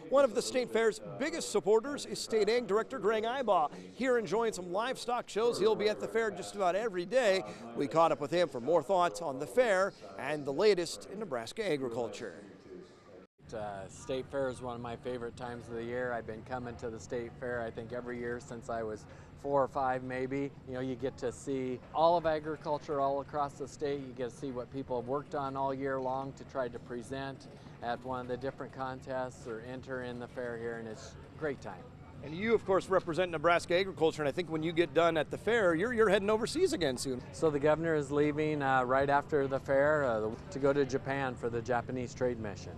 One of the State Fair's biggest supporters is State Ag Director Greg Ibaugh. Here enjoying some livestock shows. He'll be at the fair just about every day. We caught up with him for more thoughts on the fair and the latest in Nebraska agriculture. State Fair is one of my favorite times of the year. I've been coming to the State Fair, I think, every year since I was 4 or 5 maybe. You know, you get to see all of agriculture all across the state. You get to see what people have worked on all year long to try to present at one of the different contests or enter in the fair here, and it's a great time. And you, of course, represent Nebraska agriculture, and I think when you get done at the fair, you're heading overseas again soon. So the governor is leaving right after the fair to go to Japan for the Japanese trade mission.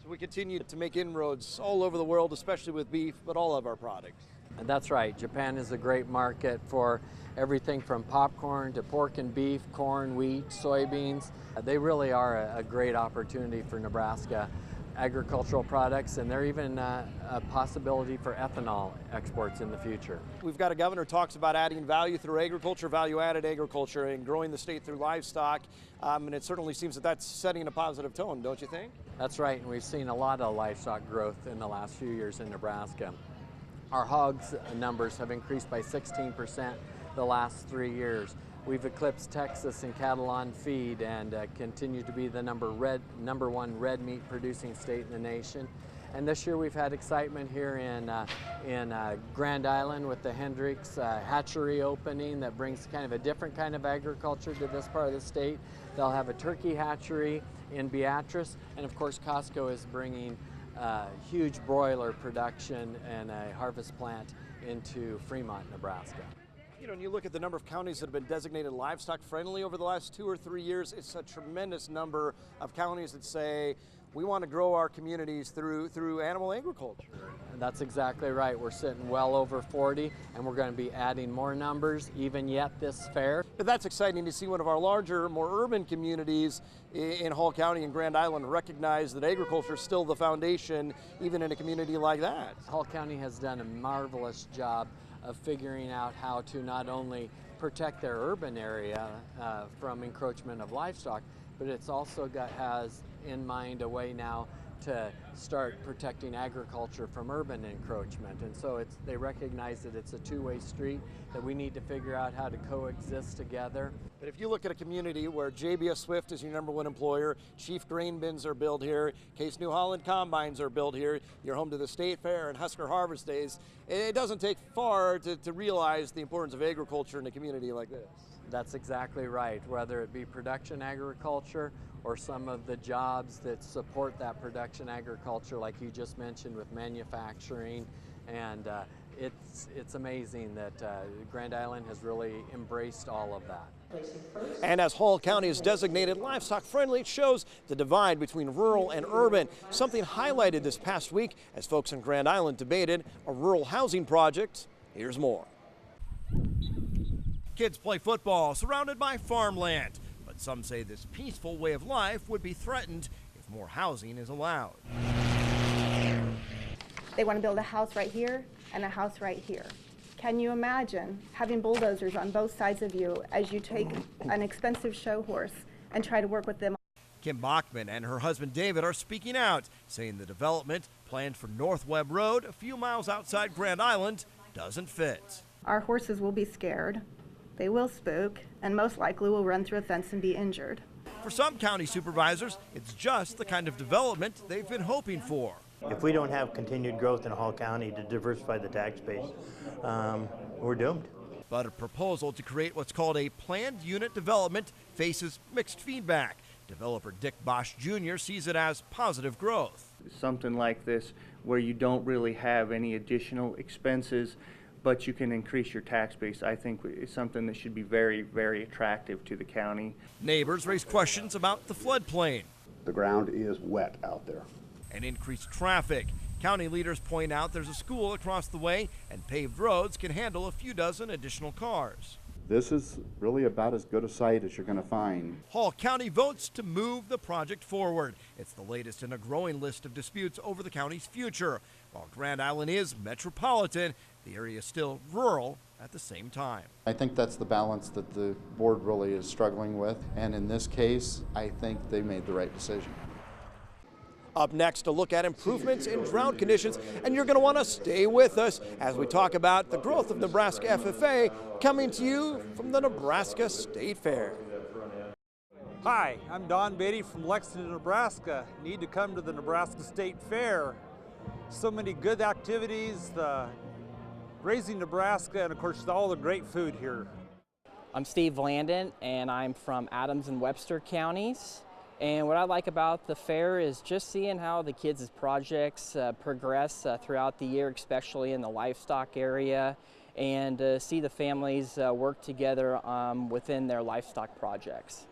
We continue to make inroads all over the world, especially with beef, but all of our products. And that's right. Japan is a great market for everything from popcorn to pork and beef, corn, wheat, soybeans. They really are a great opportunity for Nebraska agricultural products, and they're even a possibility for ethanol exports in the future. We've got a governor who talks about adding value through agriculture, value-added agriculture, and growing the state through livestock, and it certainly seems that that's setting a positive tone, don't you think? That's right, and we've seen a lot of livestock growth in the last few years in Nebraska. Our hogs numbers have increased by 16% the last 3 years. We've eclipsed Texas in cattle on feed and continue to be the number one red meat producing state in the nation. And this year we've had excitement here in Grand Island with the Hendricks hatchery opening that brings kind of a different kind of agriculture to this part of the state. They'll have a turkey hatchery in Beatrice, and of course Costco is bringing huge broiler production and a harvest plant into Fremont, Nebraska. You know, when you look at the number of counties that have been designated livestock friendly over the last 2 or 3 years, it's a tremendous number of counties that say we want to grow our communities through animal agriculture. And that's exactly right. We're sitting well over 40, and we're going to be adding more numbers even yet this fair. But that's exciting to see one of our larger, more urban communities in Hall County and Grand Island recognize that agriculture is still the foundation, even in a community like that. Hall County has done a marvelous job of figuring out how to not only protect their urban area from encroachment of livestock, but it's also has in mind a way now to start protecting agriculture from urban encroachment. And so they recognize that it's a two-way street, that we need to figure out how to coexist together. But if you look at a community where JBS Swift is your #1 employer, Chief Grain Bins are built here, Case New Holland Combines are built here, you're home to the State Fair and Husker Harvest Days, it doesn't take far to realize the importance of agriculture in a community like this. That's exactly right, whether it be production agriculture or some of the jobs that support that production agriculture, like you just mentioned with manufacturing. And it's amazing that Grand Island has really embraced all of that. And as Hall County is designated livestock friendly, it shows the divide between rural and urban, something highlighted this past week as folks in Grand Island debated a rural housing project. Here's more. Kids play football surrounded by farmland, but some say this peaceful way of life would be threatened if more housing is allowed. They want to build a house right here and a house right here. Can you imagine having bulldozers on both sides of you as you take an expensive show horse and try to work with them? Kim Bachman and her husband David are speaking out, saying the development planned for North Webb Road, a few miles outside Grand Island, doesn't fit. Our horses will be scared, they will spook, and most likely will run through a fence and be injured. For some county supervisors, it's just the kind of development they've been hoping for. If we don't have continued growth in Hall County to diversify the tax base, we're doomed. But a proposal to create what's called a planned unit development faces mixed feedback. Developer Dick Bosch Jr. sees it as positive growth. Something like this where you don't really have any additional expenses, but you can increase your tax base, I think is something that should be very, very attractive to the county. Neighbors raise questions about the floodplain. The ground is wet out there. And increased traffic. County leaders point out there's a school across the way and paved roads can handle a few dozen additional cars. This is really about as good a site as you're going to find. Hall County votes to move the project forward. It's the latest in a growing list of disputes over the county's future. While Grand Island is metropolitan, the area is still rural at the same time. I think that's the balance that the board really is struggling with, and in this case, I think they made the right decision. Up next, to look at improvements in drought conditions, and you're going to want to stay with us as we talk about the growth of Nebraska FFA, coming to you from the Nebraska State Fair. Hi, I'm Don Beatty from Lexington, Nebraska. Need to come to the Nebraska State Fair. So many good activities, Raising Nebraska, and of course all the great food here. I'm Steve Landon, and I'm from Adams and Webster counties. And what I like about the fair is just seeing how the kids' projects progress throughout the year, especially in the livestock area, and see the families work together within their livestock projects.